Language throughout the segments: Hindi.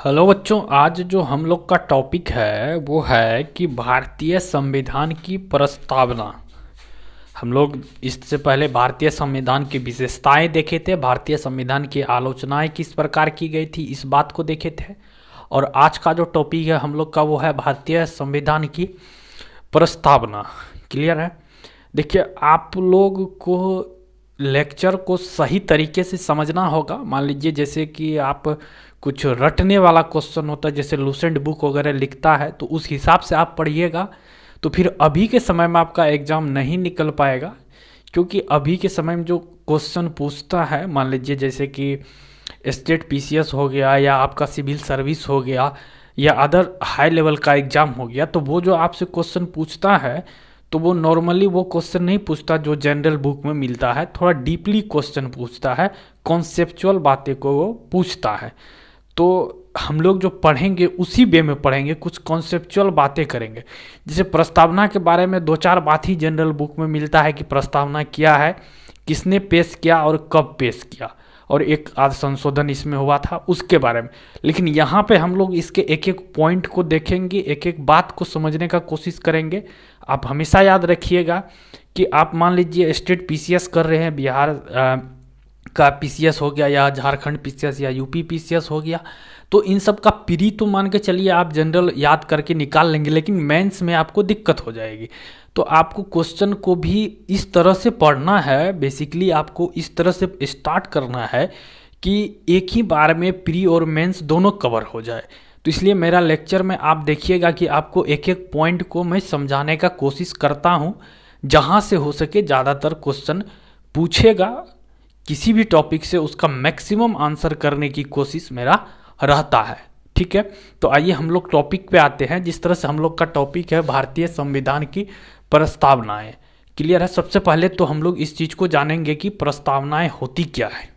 हेलो बच्चों, आज जो हम लोग का टॉपिक है वो है कि भारतीय संविधान की प्रस्तावना। हम लोग इससे पहले भारतीय संविधान की विशेषताएं देखे थे, भारतीय संविधान की आलोचनाएं किस प्रकार की गई थी इस बात को देखे थे। और आज का जो टॉपिक है हम लोग का वो है भारतीय संविधान की प्रस्तावना। क्लियर है? देखिए, आप लोग को लेक्चर को सही तरीके से समझना होगा। मान लीजिए जैसे कि आप कुछ रटने वाला क्वेश्चन होता है, जैसे लूसेंट बुक वगैरह लिखता है, तो उस हिसाब से आप पढ़िएगा तो फिर अभी के समय में आपका एग्ज़ाम नहीं निकल पाएगा। क्योंकि अभी के समय में जो क्वेश्चन पूछता है, मान लीजिए जैसे कि स्टेट पीसीएस हो गया या आपका सिविल सर्विस हो गया या अदर हाई लेवल का एग्ज़ाम हो गया, तो वो जो आपसे क्वेश्चन पूछता है तो वो नॉर्मली वो क्वेश्चन नहीं पूछता जो जनरल बुक में मिलता है। थोड़ा डीपली क्वेश्चन पूछता है, कॉन्सेप्चुअल बातें को वो पूछता है। तो हम लोग जो पढ़ेंगे उसी वे में पढ़ेंगे, कुछ कॉन्सेप्चुअल बातें करेंगे। जैसे प्रस्तावना के बारे में दो चार बात ही जनरल बुक में मिलता है कि प्रस्तावना क्या है, किसने पेश किया और कब पेश किया, और एक आध संशोधन इसमें हुआ था उसके बारे में। लेकिन यहाँ पे हम लोग इसके एक एक पॉइंट को देखेंगे, एक एक बात को समझने का कोशिश करेंगे। आप हमेशा याद रखिएगा कि आप मान लीजिए स्टेट पीसीएस कर रहे हैं, बिहार का पीसीएस हो गया या झारखंड पीसीएस या यूपी पीसीएस हो गया, तो इन सब का प्री तो मान के चलिए आप जनरल याद करके निकाल लेंगे, लेकिन मेंस में आपको दिक्कत हो जाएगी। तो आपको क्वेश्चन को भी इस तरह से पढ़ना है, बेसिकली आपको इस तरह से स्टार्ट करना है कि एक ही बार में प्री और मेंस दोनों कवर हो जाए। तो इसलिए मेरा लेक्चर में आप देखिएगा कि आपको एक एक पॉइंट को मैं समझाने का कोशिश करता हूँ, जहाँ से हो सके ज़्यादातर क्वेश्चन पूछेगा किसी भी टॉपिक से उसका मैक्सिमम आंसर करने की कोशिश मेरा रहता है। ठीक है, तो आइए हम लोग टॉपिक पे आते हैं। जिस तरह से हम लोग का टॉपिक है भारतीय संविधान की प्रस्तावनाएं। क्लियर है? सबसे पहले तो हम लोग इस चीज़ को जानेंगे कि प्रस्तावनाएं होती क्या है।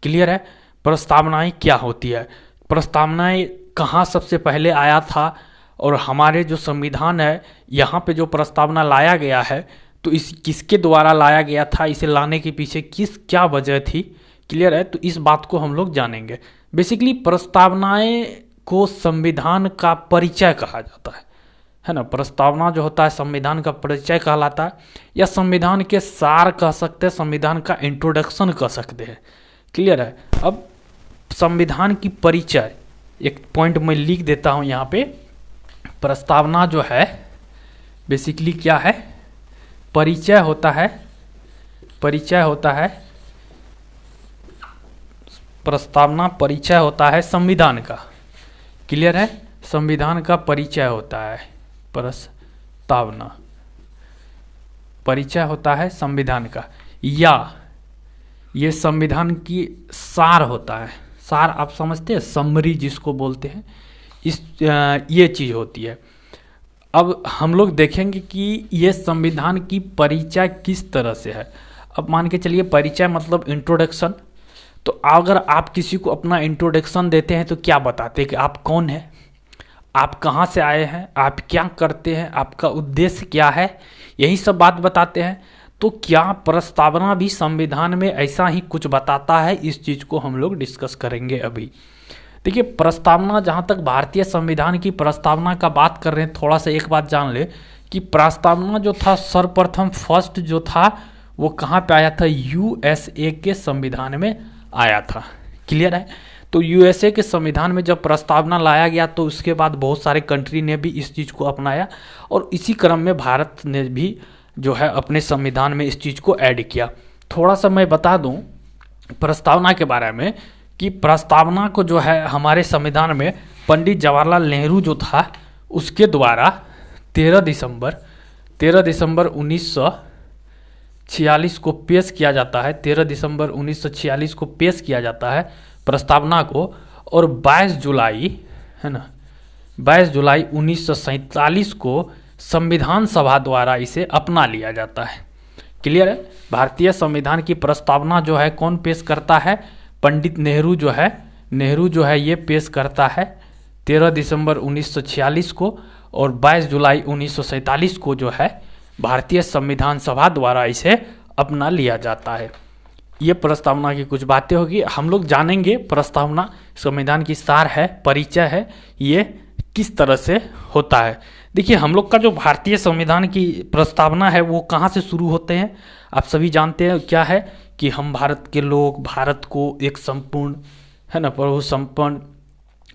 क्लियर है? प्रस्तावनाएं क्या होती है, प्रस्तावनाएं कहाँ सबसे पहले आया था, और हमारे जो संविधान है यहाँ पे जो प्रस्तावना लाया गया है तो इस किसके द्वारा लाया गया था, इसे लाने के पीछे क्या वजह थी। क्लियर है? तो इस बात को हम लोग जानेंगे। बेसिकली प्रस्तावनाएं को संविधान का परिचय कहा जाता है ना। प्रस्तावना जो होता है संविधान का परिचय कहलाता है, या संविधान के सार कह सकते हैं, संविधान का इंट्रोडक्शन कह सकते हैं। क्लियर है? अब संविधान की परिचय एक पॉइंट मैं लिख देता हूं यहाँ पे। प्रस्तावना जो है बेसिकली क्या है, परिचय होता है, प्रस्तावना परिचय होता है संविधान का। क्लियर है? संविधान का परिचय होता है प्रस्तावना, परिचय होता है संविधान का, या ये संविधान की सार होता है। सार आप समझते हैं, समरी जिसको बोलते हैं, ये चीज़ होती है। अब हम लोग देखेंगे कि ये संविधान की परिचय किस तरह से है। अब मान के चलिए परिचय मतलब इंट्रोडक्शन। तो अगर आप किसी को अपना इंट्रोडक्शन देते हैं तो क्या बताते हैं कि आप कौन हैं, आप कहाँ से आए हैं, आप क्या करते हैं, आपका उद्देश्य क्या है, यही सब बात बताते हैं। तो क्या प्रस्तावना भी संविधान में ऐसा ही कुछ बताता है, इस चीज़ को हम लोग डिस्कस करेंगे अभी। देखिए, प्रस्तावना, जहाँ तक भारतीय संविधान की प्रस्तावना का बात कर रहे हैं, थोड़ा सा एक बात जान ले कि प्रस्तावना जो था सर्वप्रथम फर्स्ट जो था वो कहाँ पे आया था, यूएसए के संविधान में आया था। क्लियर है? तो यूएसए के संविधान में जब प्रस्तावना लाया गया तो उसके बाद बहुत सारे कंट्री ने भी इस चीज़ को अपनाया, और इसी क्रम में भारत ने भी जो है अपने संविधान में इस चीज़ को ऐड किया। थोड़ा सा मैं बता दूं प्रस्तावना के बारे में कि प्रस्तावना को जो है हमारे संविधान में पंडित जवाहरलाल नेहरू जो था उसके द्वारा 13 दिसंबर 1946 को पेश किया जाता है। 13 दिसंबर 1946 को पेश किया जाता है प्रस्तावना को, और 22 जुलाई 1947 को संविधान सभा द्वारा इसे अपना लिया जाता है। क्लियर है? भारतीय संविधान की प्रस्तावना जो है कौन पेश करता है, पंडित नेहरू जो है ये पेश करता है 13 दिसंबर 1946 को, और 22 जुलाई 1947 को जो है भारतीय संविधान सभा द्वारा इसे अपना लिया जाता है। ये प्रस्तावना की कुछ बातें होगी, हम लोग जानेंगे प्रस्तावना संविधान की सार है, परिचय है, ये किस तरह से होता है। देखिए हम लोग का जो भारतीय संविधान की प्रस्तावना है वो कहाँ से शुरू होते हैं, आप सभी जानते हैं क्या है कि हम भारत के लोग भारत को एक संपूर्ण है ना प्रभु संपन्न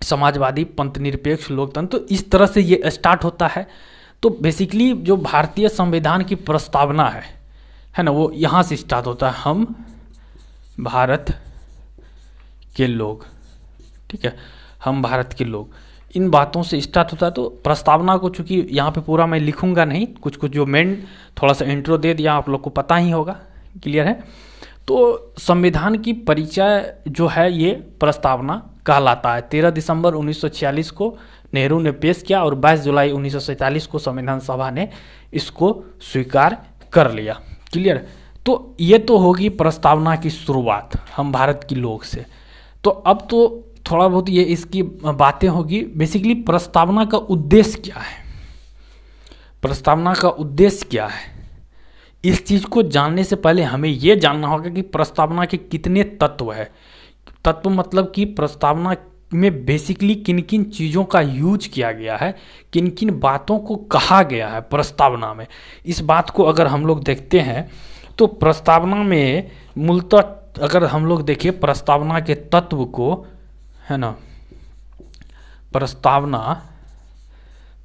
समाजवादी पंथ निरपेक्ष लोकतंत्र, तो इस तरह से ये स्टार्ट होता है। तो बेसिकली जो भारतीय संविधान की प्रस्तावना है ना, वो यहाँ से स्टार्ट होता है, हम भारत के लोग, ठीक है, हम भारत के लोग, इन बातों से स्टार्ट होता है। तो प्रस्तावना को चूंकि यहाँ पे पूरा मैं लिखूंगा नहीं, कुछ कुछ जो मेन थोड़ा सा इंट्रो दे दिया, आप लोग को पता ही होगा, क्लियर है। तो संविधान की परिचय जो है ये प्रस्तावना कहलाता है। 13 दिसंबर 1946 को नेहरू ने पेश किया और 22 जुलाई 1947 को संविधान सभा ने इसको स्वीकार कर लिया, क्लियर। तो ये तो होगी प्रस्तावना की शुरुआत हम भारत के लोग से। तो अब तो थोड़ा बहुत ये इसकी बातें होगी। बेसिकली प्रस्तावना का उद्देश्य क्या है, प्रस्तावना का उद्देश्य क्या है, इस चीज़ को जानने से पहले हमें ये जानना होगा कि प्रस्तावना के कितने तत्व है। तत्व मतलब कि प्रस्तावना में बेसिकली किन किन चीज़ों का यूज किया गया है, किन किन बातों को कहा गया है प्रस्तावना में। इस बात को अगर हम लोग देखते हैं तो प्रस्तावना में मूलतः अगर हम लोग देखें प्रस्तावना के तत्व को, है ना,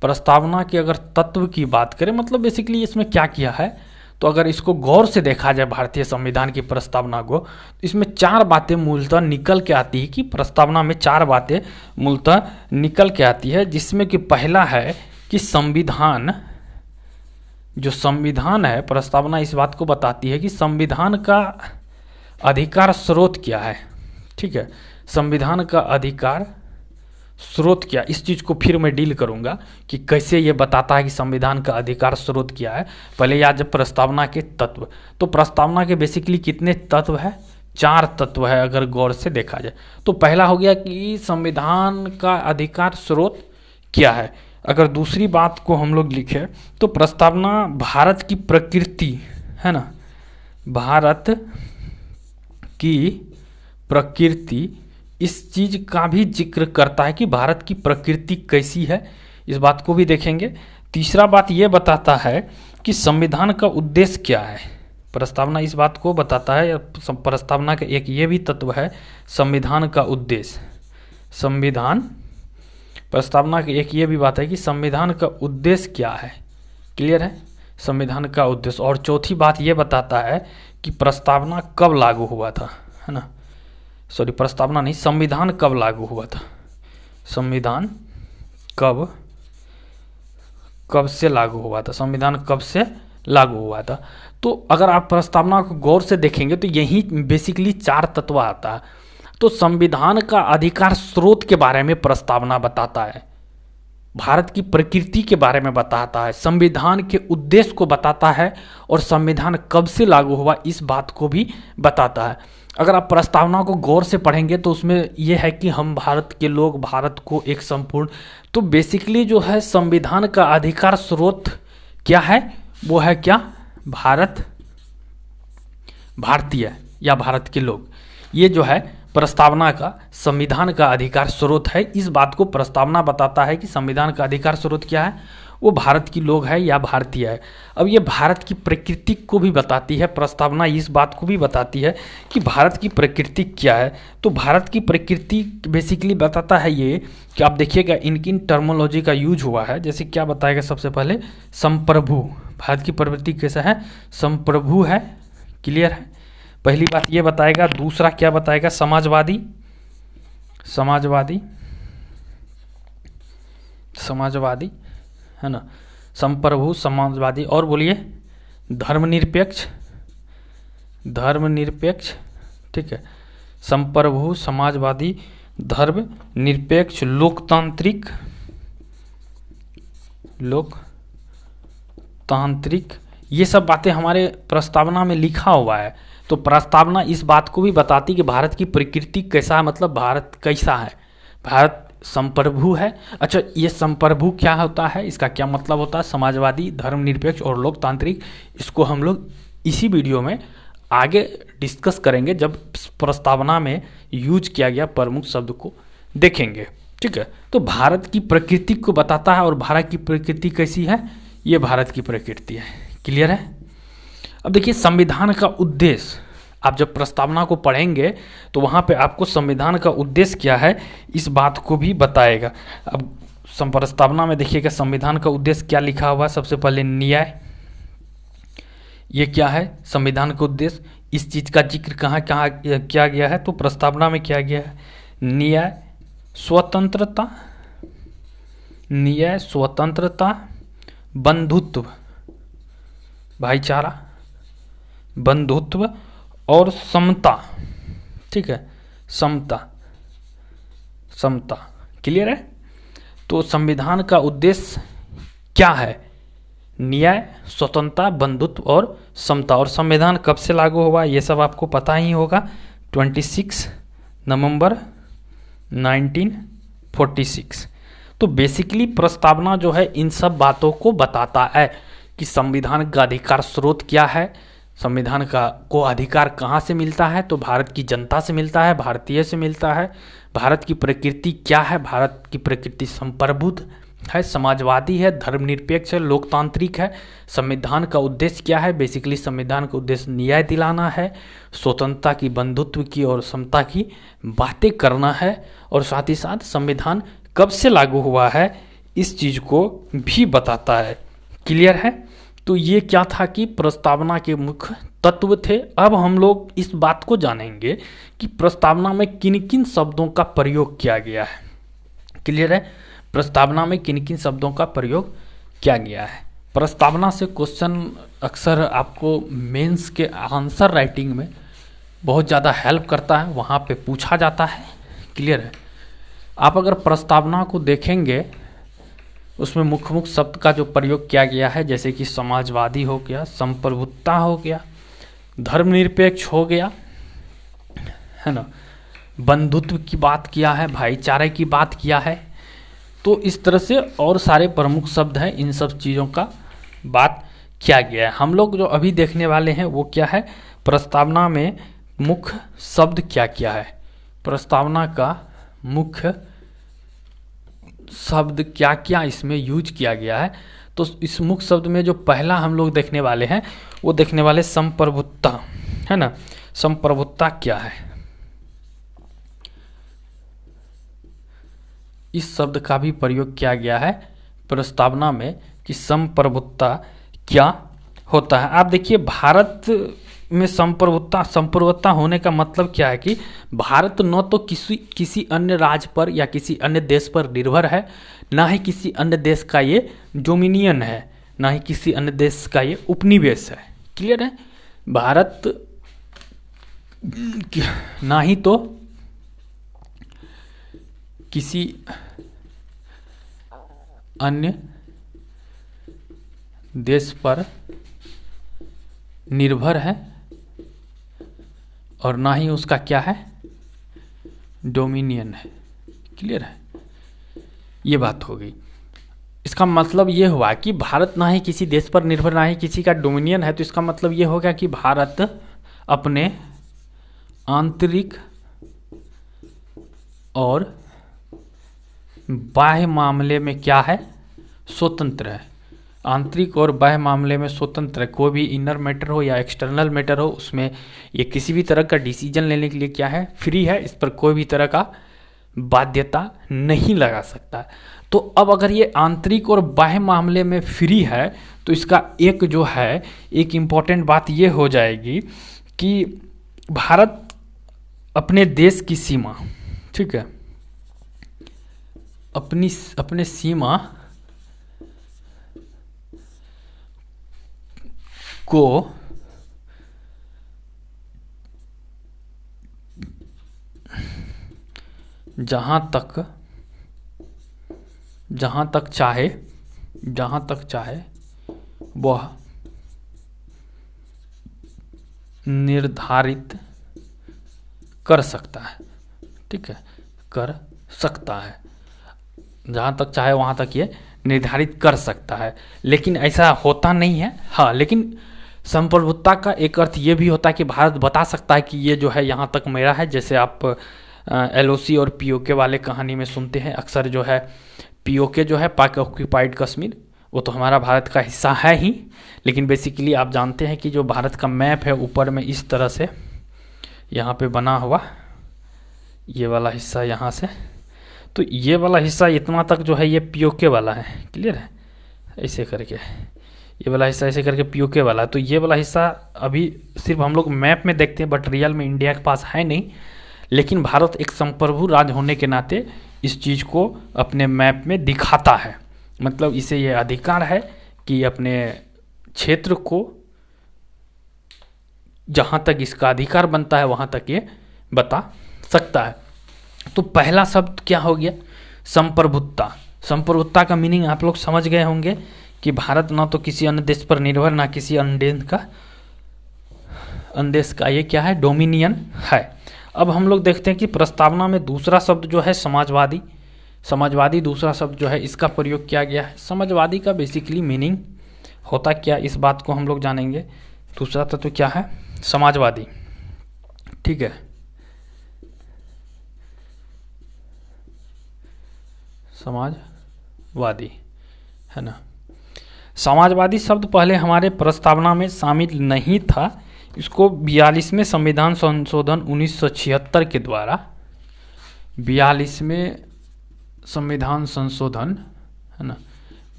प्रस्तावना के अगर तत्व की बात करें, मतलब बेसिकली इसमें क्या किया है, तो अगर इसको गौर से देखा जाए भारतीय संविधान की प्रस्तावना को, इसमें 4 बातें मूलतः निकल के आती है कि प्रस्तावना में 4 बातें मूलतः निकल के आती है, जिसमें कि पहला है कि संविधान, जो संविधान है, प्रस्तावना इस बात को बताती है कि संविधान का अधिकार स्रोत क्या है, ठीक है, संविधान का अधिकार स्रोत क्या, इस चीज़ को फिर मैं डील करूंगा कि कैसे ये बताता है कि संविधान का अधिकार स्रोत क्या है। पहले याद प्रस्तावना के तत्व, तो प्रस्तावना के बेसिकली कितने तत्व है, 4 तत्व है अगर गौर से देखा जाए। तो पहला हो गया कि संविधान का अधिकार स्रोत क्या है। अगर दूसरी बात को हम लोग लिखें तो प्रस्तावना भारत की प्रकृति, है ना, भारत की प्रकृति, इस चीज़ का भी जिक्र करता है कि भारत की प्रकृति कैसी है, इस बात को भी देखेंगे। तीसरा बात ये बताता है कि संविधान का उद्देश्य क्या है, प्रस्तावना इस बात को बताता है। प्रस्तावना का एक ये भी तत्व है संविधान का उद्देश्य, संविधान, प्रस्तावना की एक ये भी बात है कि संविधान का उद्देश्य क्या है, क्लियर है, संविधान का उद्देश्य। और चौथी बात ये बताता है कि प्रस्तावना कब लागू हुआ था, है ना, सॉरी प्रस्तावना नहीं, संविधान कब लागू हुआ था, संविधान कब से लागू हुआ था, संविधान कब से लागू हुआ था। तो अगर आप प्रस्तावना को गौर से देखेंगे तो यही बेसिकली 4 तत्व आता है। तो संविधान का अधिकार स्रोत के बारे में प्रस्तावना बताता है, भारत की प्रकृति के बारे में बताता है, संविधान के उद्देश्य को बताता है, और संविधान कब से लागू हुआ इस बात को भी बताता है। अगर आप प्रस्तावना को गौर से पढ़ेंगे तो उसमें यह है कि हम भारत के लोग भारत को एक संपूर्ण, तो बेसिकली जो है संविधान का अधिकार स्रोत क्या है, वो है क्या, भारत, भारतीय या भारत के लोग, ये जो है प्रस्तावना का संविधान का अधिकार स्रोत है। इस बात को प्रस्तावना बताता है कि संविधान का अधिकार स्रोत क्या है, वो भारत की लोग है या भारतीय है। अब ये भारत की प्रकृति को भी बताती है, प्रस्तावना इस बात को भी बताती है कि भारत की प्रकृति क्या है। तो भारत की प्रकृति बेसिकली बताता है ये कि आप देखिएगा इनकी टर्मोलॉजी का यूज हुआ है। जैसे क्या बताएगा, सबसे पहले संप्रभु, भारत की प्रवृत्ति कैसा है, संप्रभु है, क्लियर है, पहली बात ये बताएगा। दूसरा क्या बताएगा, समाजवादी, समाजवादी, समाजवादी, है ना, संप्रभु, समाजवादी, और बोलिए धर्मनिरपेक्ष, धर्मनिरपेक्ष, ठीक है, संप्रभु, समाजवादी, धर्मनिरपेक्ष, लोकतांत्रिक, लोकतांत्रिक, ये सब बातें हमारे प्रस्तावना में लिखा हुआ है। तो प्रस्तावना इस बात को भी बताती कि भारत की प्रकृति कैसा है, मतलब भारत कैसा है, भारत संप्रभु है। अच्छा, ये संप्रभु क्या होता है, इसका क्या मतलब होता है, समाजवादी, धर्मनिरपेक्ष और लोकतांत्रिक, इसको हम लोग इसी वीडियो में आगे डिस्कस करेंगे जब प्रस्तावना में यूज किया गया प्रमुख शब्द को देखेंगे। ठीक है, तो भारत की प्रकृति को बताता है, और भारत की प्रकृति कैसी है, ये भारत की प्रकृति है। क्लियर है। अब देखिए संविधान का उद्देश्य, आप जब प्रस्तावना को पढ़ेंगे तो वहाँ पे आपको संविधान का उद्देश्य क्या है इस बात को भी बताएगा। अब प्रस्तावना में देखिएगा संविधान का उद्देश्य क्या लिखा हुआ है। सबसे पहले न्याय, ये क्या है संविधान का उद्देश्य, इस चीज़ का जिक्र कहाँ कहाँ किया गया है, तो प्रस्तावना में किया गया है न्याय स्वतंत्रता, न्याय स्वतंत्रता, बंधुत्व भाईचारा, बंधुत्व और समता। ठीक है, समता, समता। क्लियर है। तो संविधान का उद्देश्य क्या है, न्याय, स्वतंत्रता, बंधुत्व और समता। और संविधान कब से लागू हुआ ये सब आपको पता ही होगा, 26 नवंबर 1946। तो बेसिकली प्रस्तावना जो है इन सब बातों को बताता है कि संविधान का अधिकार स्रोत क्या है, संविधान को अधिकार कहाँ से मिलता है, तो भारत की जनता से मिलता है, भारतीय से मिलता है। भारत की प्रकृति क्या है, भारत की प्रकृति संप्रभुत्व है, समाजवादी है, धर्मनिरपेक्ष है, लोकतांत्रिक है। संविधान का उद्देश्य क्या है, बेसिकली संविधान का उद्देश्य न्याय दिलाना है, स्वतंत्रता की, बंधुत्व की और समता की बातें करना है। और साथ ही साथ संविधान कब से लागू हुआ है इस चीज़ को भी बताता है। क्लियर है। तो ये क्या था कि प्रस्तावना के मुख्य तत्व थे। अब हम लोग इस बात को जानेंगे कि प्रस्तावना में किन किन शब्दों का प्रयोग किया गया है। क्लियर है। प्रस्तावना में किन किन शब्दों का प्रयोग किया गया है। प्रस्तावना से क्वेश्चन अक्सर आपको मेंस के आंसर राइटिंग में बहुत ज़्यादा हेल्प करता है, वहाँ पे पूछा जाता है। क्लियर है। आप अगर प्रस्तावना को देखेंगे उसमें मुख्य मुख्य शब्द का जो प्रयोग किया गया है, जैसे कि समाजवादी हो गया, संप्रभुत्ता हो गया, धर्मनिरपेक्ष हो गया, है ना, बंधुत्व की बात किया है, भाईचारे की बात किया है। तो इस तरह से और सारे प्रमुख शब्द हैं, इन सब चीज़ों का बात किया गया है। हम लोग जो अभी देखने वाले हैं वो क्या है, प्रस्तावना में मुख्य शब्द क्या क्या है, प्रस्तावना का मुख्य शब्द क्या क्या इसमें यूज किया गया है। तो इस मुख्य शब्द में जो पहला हम लोग देखने वाले हैं वो देखने वाले संप्रभुत्ता, है ना। संप्रभुत्ता क्या है, इस शब्द का भी प्रयोग किया गया है प्रस्तावना में कि संप्रभुत्ता क्या होता है। आप देखिए भारत में संप्रभुत्ता होने का मतलब क्या है कि भारत न तो किसी अन्य राज्य पर या किसी अन्य देश पर निर्भर है, ना ही किसी अन्य देश का ये डोमिनियन है, ना ही किसी अन्य देश का ये उपनिवेश है। क्लियर है। भारत ना ही तो किसी अन्य देश पर निर्भर है और ना ही उसका क्या है, डोमिनियन है। क्लियर है। ये बात हो गई। इसका मतलब ये हुआ कि भारत ना ही किसी देश पर निर्भर, ना ही किसी का डोमिनियन है। तो इसका मतलब ये हो गया कि भारत अपने आंतरिक और बाह्य मामले में क्या है, स्वतंत्र है। आंतरिक और बाह्य मामले में स्वतंत्र है। कोई भी इनर मैटर हो या एक्सटर्नल मैटर हो, उसमें ये किसी भी तरह का डिसीजन लेने के लिए क्या है, फ्री है। इस पर कोई भी तरह का बाध्यता नहीं लगा सकता। तो अब अगर ये आंतरिक और बाह्य मामले में फ्री है तो इसका एक जो है, एक इम्पॉर्टेंट बात ये हो जाएगी कि भारत अपने देश की सीमा, ठीक है, अपने सीमा को जहाँ तक चाहे वह निर्धारित कर सकता है। ठीक है, कर सकता है। जहाँ तक चाहे वहाँ तक ये निर्धारित कर सकता है। लेकिन ऐसा होता नहीं है। हाँ, लेकिन संप्रभुता का एक अर्थ ये भी होता है कि भारत बता सकता है कि ये जो है यहाँ तक मेरा है। जैसे आप एलओसी और पीओके वाले कहानी में सुनते हैं अक्सर, जो है पीओके जो है पाक ऑक्यूपाइड कश्मीर, वो तो हमारा भारत का हिस्सा है ही, लेकिन बेसिकली आप जानते हैं कि जो भारत का मैप है ऊपर में इस तरह से यहाँ पे बना हुआ, ये वाला हिस्सा यहाँ से, तो ये वाला हिस्सा इतना तक जो है ये पीओके वाला है, क्लियर है, ऐसे करके ये वाला हिस्सा ऐसे करके पीओके वाला है। तो ये वाला हिस्सा अभी सिर्फ हम लोग मैप में देखते हैं, बट रियल में इंडिया के पास है नहीं, लेकिन भारत एक संप्रभु राज्य होने के नाते इस चीज़ को अपने मैप में दिखाता है। मतलब इसे ये अधिकार है कि अपने क्षेत्र को जहाँ तक इसका अधिकार बनता है वहाँ तक ये बता सकता है। तो पहला शब्द क्या हो गया? संप्रभुता। संप्रभुता का मीनिंग आप लोग समझ गए होंगे कि भारत ना तो किसी अन्य देश पर निर्भर, ना किसी अन्य देश का ये क्या है, डोमिनियन है। अब हम लोग देखते हैं कि प्रस्तावना में दूसरा शब्द जो है समाजवादी, समाजवादी दूसरा शब्द जो है इसका प्रयोग किया गया है। समाजवादी का बेसिकली मीनिंग होता क्या, इस बात को हम लोग जानेंगे। दूसरा तत्व क्या है? समाजवादी, ठीक है। समाजवादी है ना। समाजवादी शब्द पहले हमारे प्रस्तावना में शामिल नहीं था। इसको 42वें संविधान संशोधन 1976 के द्वारा, 42वें संविधान संशोधन है ना,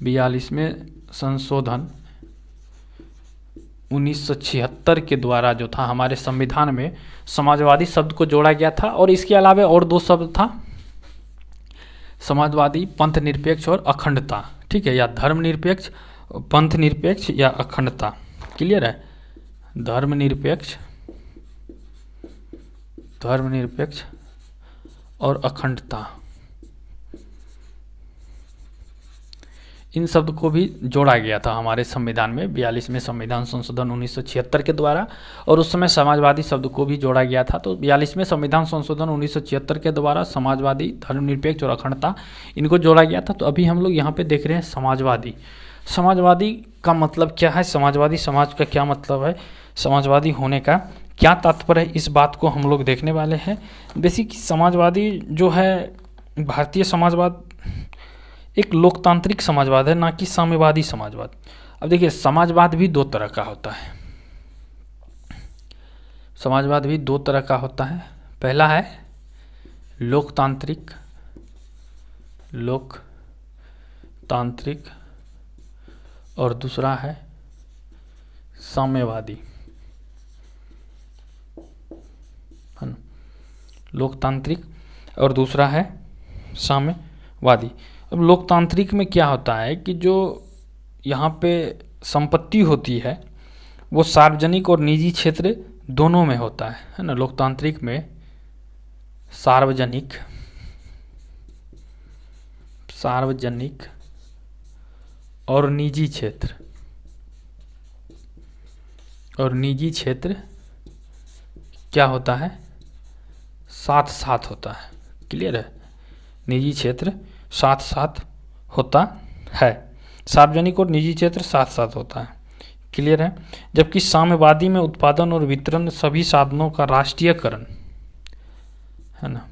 42वें संशोधन 1976 के द्वारा जो था हमारे संविधान में समाजवादी शब्द को जोड़ा गया था। और इसके अलावा और दो शब्द था, समाजवादी, पंथ निरपेक्ष और अखंडता, ठीक है, या धर्मनिरपेक्ष, पंथ निरपेक्ष या अखंडता, क्लियर है। धर्मनिरपेक्ष और अखंडता, इन शब्द को भी जोड़ा गया था हमारे संविधान में 42वें संविधान संशोधन 1976 के द्वारा। और उस समय समाजवादी शब्द को भी जोड़ा गया था। तो 42वें संविधान संशोधन 1976 के द्वारा समाजवादी, धर्मनिरपेक्ष और अखंडता इनको जोड़ा गया था। तो अभी हम लोग यहाँ पे देख रहे हैं समाजवादी। समाजवादी का मतलब क्या है? समाजवादी समाज का क्या मतलब है? समाजवादी होने का क्या तात्पर्य है? इस बात को हम लोग देखने वाले हैं। बेसिक समाजवादी जो है, भारतीय समाजवाद एक लोकतांत्रिक समाजवाद है, ना कि साम्यवादी समाजवाद। अब देखिए, समाजवाद भी दो तरह का होता है। समाजवाद भी दो तरह का होता है। पहला है लोकतांत्रिक और दूसरा है साम्यवादी, है ना। लोकतांत्रिक और दूसरा है साम्यवादी। अब लोकतांत्रिक में क्या होता है कि जो यहाँ पे संपत्ति होती है वो सार्वजनिक और निजी क्षेत्र दोनों में होता है ना। लोकतांत्रिक में सार्वजनिक और निजी क्षेत्र क्या होता है? साथ साथ होता है, क्लियर है। निजी क्षेत्र साथ साथ होता है, सार्वजनिक और निजी क्षेत्र साथ साथ होता है, क्लियर है। जबकि साम्यवादी में उत्पादन और वितरण सभी साधनों का राष्ट्रीयकरण, है ना।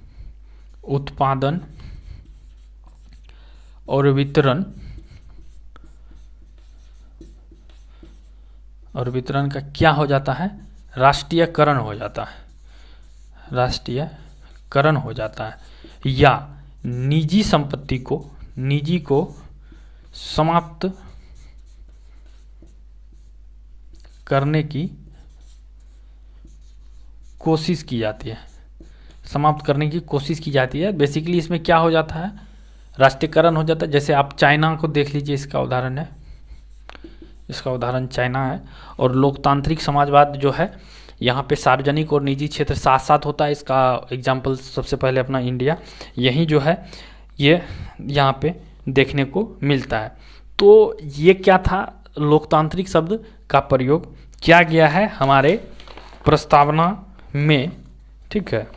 उत्पादन और वितरण का क्या हो जाता है? राष्ट्रीयकरण हो जाता है, राष्ट्रीयकरण हो जाता है। या निजी संपत्ति को समाप्त करने की कोशिश की जाती है, बेसिकली इसमें क्या हो जाता है? राष्ट्रीयकरण हो जाता है। जैसे आप चाइना को देख लीजिए, इसका उदाहरण चाइना है। और लोकतांत्रिक समाजवाद जो है, यहाँ पे सार्वजनिक और निजी क्षेत्र साथ साथ होता है। इसका एग्जाम्पल सबसे पहले अपना इंडिया, यही जो है ये यहाँ पे देखने को मिलता है। तो ये क्या था? लोकतांत्रिक शब्द का प्रयोग किया गया है हमारे प्रस्तावना में, ठीक है,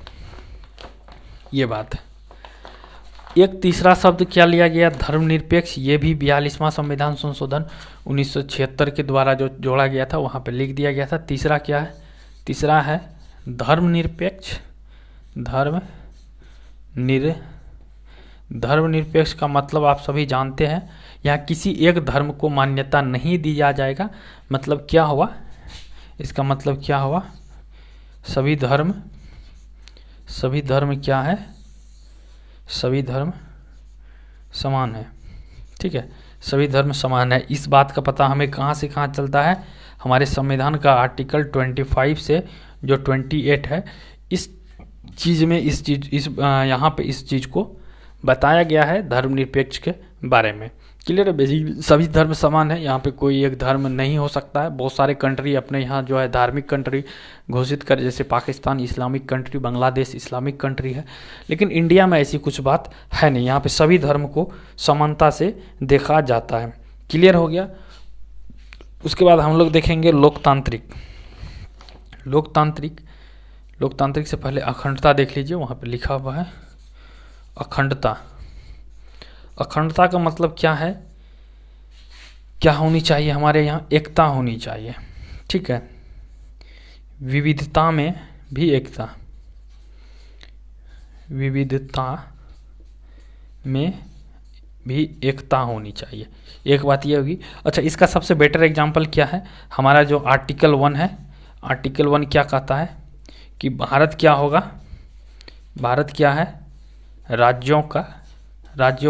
ये बात है। एक तीसरा शब्द क्या लिया गया, धर्मनिरपेक्ष। ये भी 42वां संविधान संशोधन 1976 के द्वारा जो जोड़ा गया था वहाँ पे लिख दिया गया था। तीसरा क्या है, तीसरा है धर्मनिरपेक्ष। धर्मनिरपेक्ष का मतलब आप सभी जानते हैं, यहाँ किसी एक धर्म को मान्यता नहीं दिया जाएगा। मतलब क्या हुआ, इसका मतलब क्या हुआ, सभी धर्म क्या है, सभी धर्म समान है। ठीक है, सभी धर्म समान है। इस बात का पता हमें कहाँ से कहाँ चलता है, हमारे संविधान का आर्टिकल 25 से जो 28 है, इस चीज़ में इस यहाँ पे इस चीज़ को बताया गया है धर्मनिरपेक्ष के बारे में। क्लियर है, बेसिक सभी धर्म समान है, यहाँ पे कोई एक धर्म नहीं हो सकता है। बहुत सारे कंट्री अपने यहाँ जो है धार्मिक कंट्री घोषित कर, जैसे Pakistan Islamic country, Bangladesh Islamic country है, लेकिन इंडिया में ऐसी कुछ बात है नहीं। यहाँ पे सभी धर्म को समानता से देखा जाता है। क्लियर हो गया। उसके बाद हम लोग देखेंगे लोकतांत्रिक। लोकतांत्रिक से पहले अखंडता देख लीजिए, वहाँ पे लिखा हुआ है अखंडता। अखंडता का मतलब क्या है, क्या होनी चाहिए, हमारे यहाँ एकता होनी चाहिए। ठीक है, विविधता में भी एकता, विविधता में भी एकता होनी चाहिए। एक बात ये होगी। अच्छा, इसका सबसे बेटर एग्जांपल क्या है, हमारा जो आर्टिकल 1 है, आर्टिकल 1 क्या कहता है कि भारत क्या होगा, भारत क्या है, राज्यों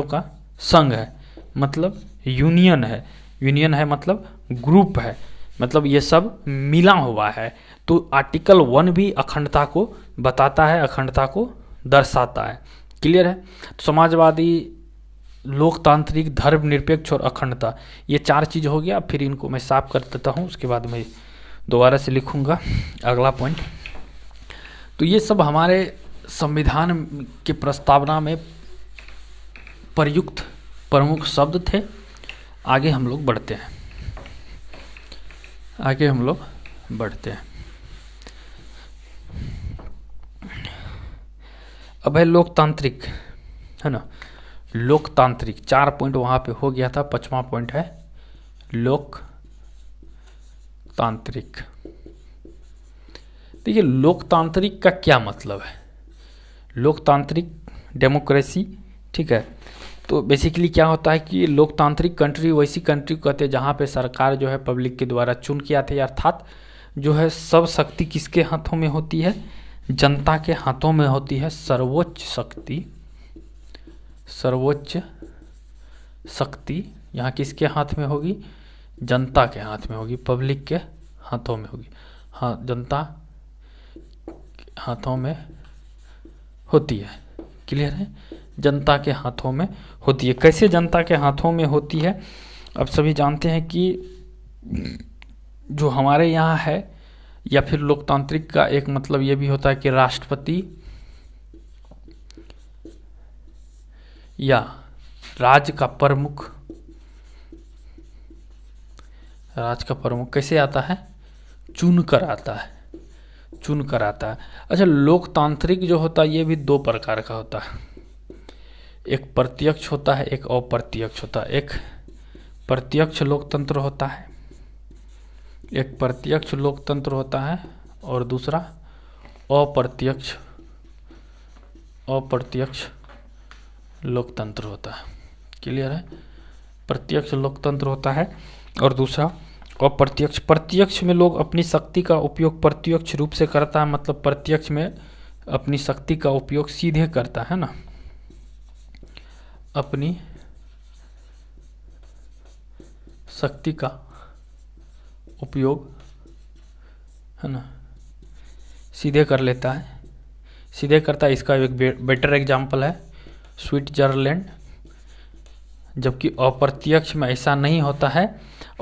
का संघ है, मतलब यूनियन है। यूनियन है मतलब ग्रुप है, मतलब ये सब मिला हुआ है। तो आर्टिकल 1 भी अखंडता को बताता है, अखंडता को दर्शाता है। क्लियर है। तो समाजवादी, लोकतांत्रिक, धर्मनिरपेक्ष और अखंडता, ये 4 चीज़ हो गया। फिर इनको मैं साफ कर देता हूँ, उसके बाद मैं दोबारा से लिखूँगा अगला पॉइंट। तो ये सब हमारे संविधान के प्रस्तावना में प्रयुक्त प्रमुख शब्द थे। आगे हम लोग बढ़ते हैं, अब है लोकतांत्रिक, है ना। लोकतांत्रिक 4 पॉइंट वहाँ पे हो गया था, 5वां पॉइंट है लोकतांत्रिक। देखिए लोकतांत्रिक का क्या मतलब है, लोकतांत्रिक डेमोक्रेसी। ठीक है, तो बेसिकली क्या होता है कि लोकतांत्रिक कंट्री वैसी कंट्री को कहते हैं जहाँ पे सरकार जो है पब्लिक के द्वारा चुन के आती है, अर्थात जो है सब शक्ति किसके हाथों में होती है, जनता के हाथों में होती है। सर्वोच्च शक्ति यहाँ किसके हाथ में होगी, जनता के हाथ में होगी, पब्लिक के हाथों में होगी। हाँ, जनता हाथों में होती है। क्लियर है, जनता के हाथों में होती है। कैसे जनता के हाथों में होती है, अब सभी जानते हैं कि जो हमारे यहाँ है, या फिर लोकतांत्रिक का एक मतलब ये भी होता है कि राष्ट्रपति या राज्य का प्रमुख कैसे आता है, चुन कर आता है। अच्छा, लोकतांत्रिक जो होता है ये भी 2 प्रकार का होता है, एक प्रत्यक्ष होता है, एक अप्रत्यक्ष होता है। एक प्रत्यक्ष लोकतंत्र होता है, और दूसरा अप्रत्यक्ष लोकतंत्र होता है। क्लियर है, प्रत्यक्ष लोकतंत्र होता है और दूसरा अप्रत्यक्ष। प्रत्यक्ष में लोग अपनी शक्ति का उपयोग प्रत्यक्ष रूप से करता है, मतलब प्रत्यक्ष में अपनी शक्ति का उपयोग सीधे करता है ना, अपनी शक्ति का उपयोग, है ना, सीधे कर लेता है, सीधे करता है। इसका एक बेटर एग्जांपल है स्विट्जरलैंड। जबकि अप्रत्यक्ष में ऐसा नहीं होता है।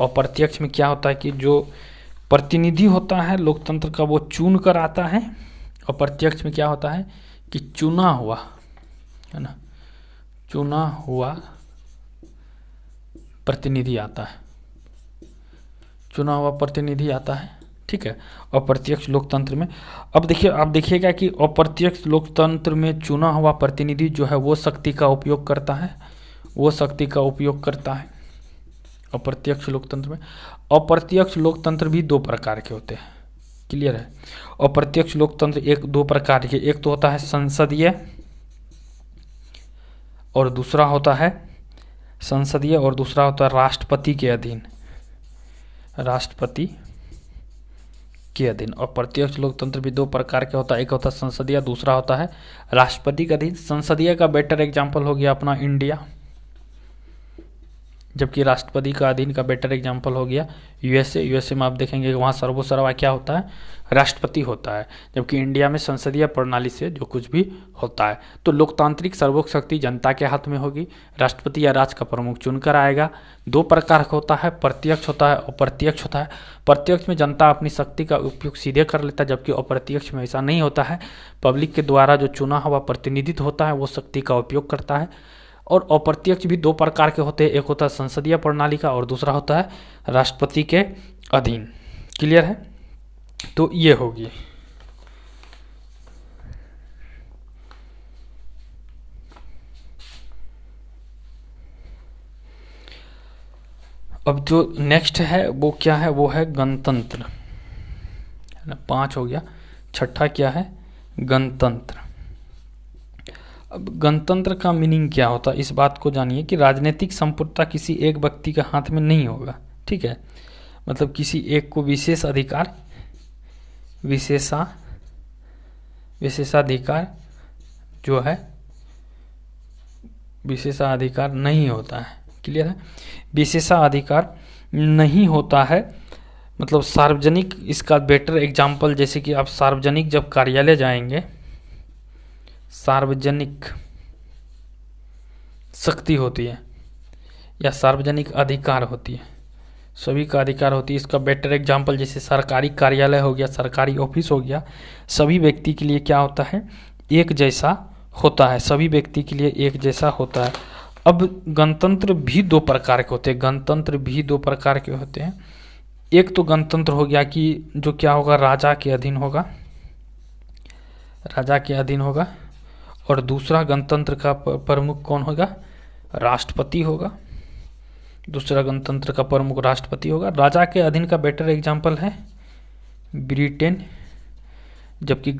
अप्रत्यक्ष में क्या होता है कि जो प्रतिनिधि होता है लोकतंत्र का वो चुन कर आता है। अप्रत्यक्ष में क्या होता है कि चुना हुआ, है ना, चुना हुआ प्रतिनिधि आता है, ठीक है। अप्रत्यक्ष लोकतंत्र में अब देखिए, आप देखिएगा कि अप्रत्यक्ष लोकतंत्र में चुना हुआ प्रतिनिधि जो है वो शक्ति का उपयोग करता है, वो शक्ति का उपयोग करता है अप्रत्यक्ष लोकतंत्र में। अप्रत्यक्ष लोकतंत्र भी दो प्रकार के होते हैं, क्लियर है। अप्रत्यक्ष लोकतंत्र एक दो प्रकार के, एक तो होता है संसदीय और दूसरा होता है राष्ट्रपति के अधीन, राष्ट्रपति के अधीन। और प्रत्यक्ष लोकतंत्र भी दो प्रकार के होता है, एक होता है संसदीय, दूसरा होता है राष्ट्रपति के अधीन। संसदीय का बेटर एग्जाम्पल हो गया अपना इंडिया, जबकि राष्ट्रपति का अधीन का बेटर एग्जाम्पल हो गया यूएसए। यूएसए में आप देखेंगे कि वहाँ सर्वोसर्वा क्या होता है, राष्ट्रपति होता है, जबकि इंडिया में संसदीय प्रणाली से जो कुछ भी होता है। तो लोकतांत्रिक सर्वोच्च शक्ति जनता के हाथ में होगी, राष्ट्रपति या राज्य का प्रमुख चुनकर आएगा। दो प्रकार का होता है, प्रत्यक्ष होता है, अप्रत्यक्ष होता है। प्रत्यक्ष में जनता अपनी शक्ति का उपयोग सीधे कर लेता है, जबकि अप्रत्यक्ष में ऐसा नहीं होता है। पब्लिक के द्वारा जो चुना हुआ प्रतिनिधित्व होता है वो शक्ति का उपयोग करता है। और अप्रत्यक्ष भी दो प्रकार के होते हैं, एक होता है संसदीय प्रणाली का और दूसरा होता है राष्ट्रपति के अधीन, क्लियर है। तो ये होगी। अब जो नेक्स्ट है वो क्या है, वो है गणतंत्र, है ना। 5 हो गया, छठा क्या है, गणतंत्र। अब गणतंत्र का मीनिंग क्या होता है, इस बात को जानिए कि राजनीतिक संप्रभुता किसी एक व्यक्ति के हाथ में नहीं होगा, ठीक है। मतलब किसी एक को विशेष अधिकार, विशेषाधिकार जो है, विशेषाधिकार नहीं होता है, क्लियर है। विशेषाधिकार नहीं होता है, मतलब सार्वजनिक, इसका बेटर एग्जाम्पल जैसे कि आप सार्वजनिक जब कार्यालय जाएंगे, सार्वजनिक शक्ति होती है या सार्वजनिक अधिकार होती है, सभी का अधिकार होती है। इसका बेटर एग्जाम्पल जैसे सरकारी कार्यालय हो गया, सरकारी ऑफिस हो गया, सभी व्यक्ति के लिए क्या होता है, एक जैसा होता है, सभी व्यक्ति के लिए एक जैसा होता है। अब गणतंत्र भी दो प्रकार के होते हैं, गणतंत्र भी दो प्रकार के होते हैं। एक तो गणतंत्र हो गया कि जो क्या होगा, राजा के अधीन होगा, राजा के अधीन होगा। और दूसरा गणतंत्र का प्रमुख कौन होगा, राष्ट्रपति होगा। दूसरा गणतंत्र का प्रमुख राष्ट्रपति होगा। राजा के अधीन का बेटर एग्जाम्पल है ब्रिटेन, जबकि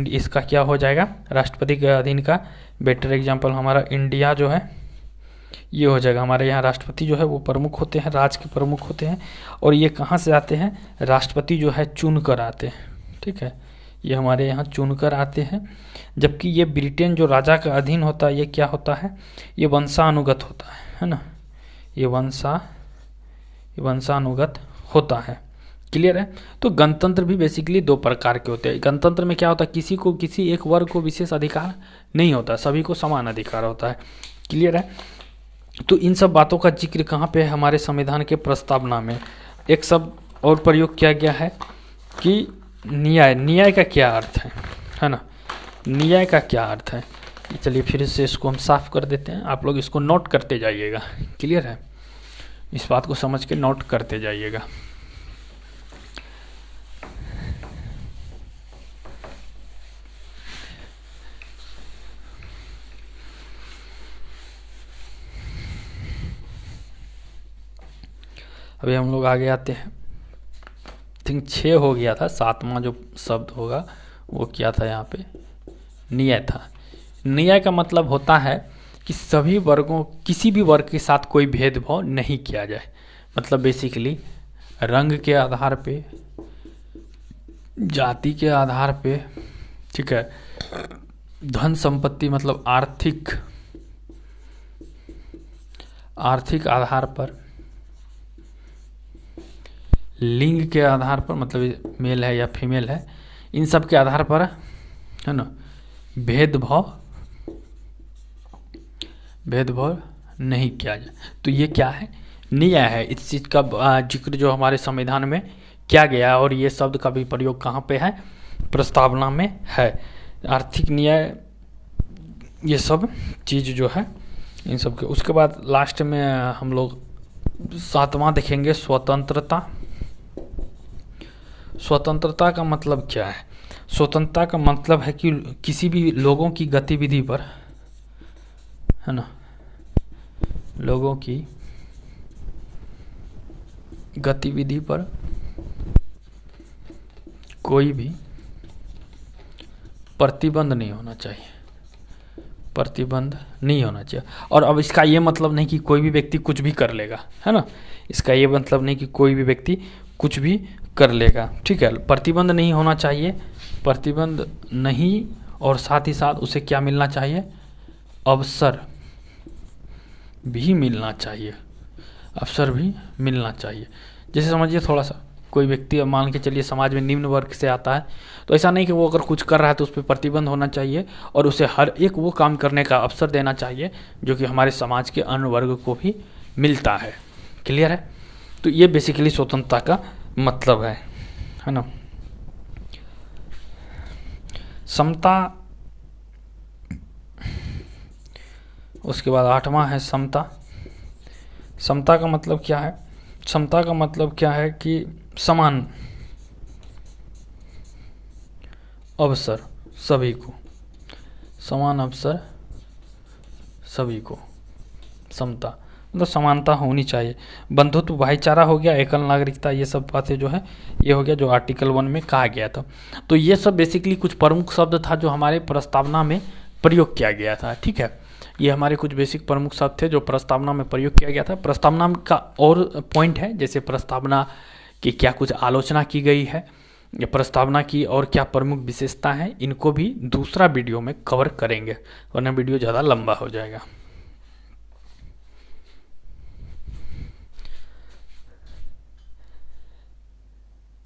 इसका क्या हो जाएगा, राष्ट्रपति के अधीन का बेटर एग्जाम्पल हमारा इंडिया जो है ये हो जाएगा। हमारे यहाँ राष्ट्रपति जो है वो प्रमुख होते हैं, राज्य के प्रमुख होते हैं। और ये कहाँ से आते हैं, राष्ट्रपति जो है चुन कर आते हैं, ठीक है, ये हमारे यहाँ चुनकर आते हैं। जबकि ये ब्रिटेन जो राजा का अधीन होता है, ये क्या होता है, ये वंशानुगत होता है ना, ये वंशानुगत होता है, क्लियर है। तो गणतंत्र भी बेसिकली दो प्रकार के होते हैं। गणतंत्र में क्या होता है, किसी को, किसी एक वर्ग को विशेष अधिकार नहीं होता, सभी को समान अधिकार होता है, क्लियर है। तो इन सब बातों का जिक्र कहाँ पे है, हमारे संविधान के प्रस्तावना में। एक शब्द और प्रयोग किया गया है कि न्याय। न्याय का क्या अर्थ है ना, न्याय का क्या अर्थ है। चलिए फिर से इसको हम साफ कर देते हैं, आप लोग इसको नोट करते जाइएगा, क्लियर है। इस बात को समझ के नोट करते जाइएगा। अभी हम लोग आगे आते हैं। थिंक 6 हो गया था, 7वां जो शब्द होगा वो क्या था, यहाँ पे न्याय था। न्याय का मतलब होता है कि सभी वर्गों, किसी भी वर्ग के साथ कोई भेदभाव नहीं किया जाए। मतलब बेसिकली रंग के आधार पे, जाति के आधार पे, ठीक है, धन संपत्ति मतलब आर्थिक आधार पर, लिंग के आधार पर, मतलब मेल है या फीमेल है, इन सब के आधार पर, है ना, भेदभाव नहीं किया जाए। तो ये क्या है, न्याय है। इस चीज़ का जिक्र जो हमारे संविधान में किया गया, और ये शब्द का भी प्रयोग कहाँ पे है, प्रस्तावना में है। आर्थिक न्याय, ये सब चीज़ जो है इन सब के। उसके बाद लास्ट में हम लोग 7वां देखेंगे, स्वतंत्रता। स्वतंत्रता का मतलब क्या है? स्वतंत्रता का मतलब है कि किसी भी लोगों की गतिविधि पर, है ना, लोगों की गतिविधि पर कोई भी प्रतिबंध नहीं होना चाहिए, प्रतिबंध नहीं होना चाहिए। और अब इसका ये मतलब नहीं कि कोई भी व्यक्ति कुछ भी कर लेगा, है ना, इसका ये मतलब नहीं कि कोई भी व्यक्ति कुछ भी कर लेगा, ठीक है। प्रतिबंध नहीं होना चाहिए, प्रतिबंध नहीं, और साथ ही साथ उसे क्या मिलना चाहिए? अवसर भी मिलना चाहिए, अवसर भी मिलना चाहिए। जैसे समझिए थोड़ा सा, कोई व्यक्ति अब मान के चलिए समाज में निम्न वर्ग से आता है, तो ऐसा नहीं कि वो अगर कुछ कर रहा है तो उस पर प्रतिबंध होना चाहिए, और उसे हर एक वो काम करने का अवसर देना चाहिए जो कि हमारे समाज के अन्य वर्ग को भी मिलता है। क्लियर है? तो ये बेसिकली स्वतंत्रता का मतलब है ना। समता, उसके बाद 8वां है समता। समता का मतलब क्या है? समता का मतलब क्या है कि समान अवसर सभी को, समान अवसर सभी को, समता मतलब समानता होनी चाहिए। बंधुत्व, भाईचारा हो गया, एकल नागरिकता, ये सब बातें जो है ये हो गया जो आर्टिकल 1 में कहा गया था। तो ये सब बेसिकली कुछ प्रमुख शब्द था जो हमारे प्रस्तावना में प्रयोग किया गया था, ठीक है। ये हमारे कुछ बेसिक प्रमुख शब्द थे जो प्रस्तावना में प्रयोग किया गया था। प्रस्तावना का और पॉइंट है, जैसे प्रस्तावना की क्या कुछ आलोचना की गई है, या प्रस्तावना की और क्या प्रमुख विशेषता है, इनको भी दूसरा वीडियो में कवर करेंगे, वरना वीडियो ज़्यादा लंबा हो जाएगा।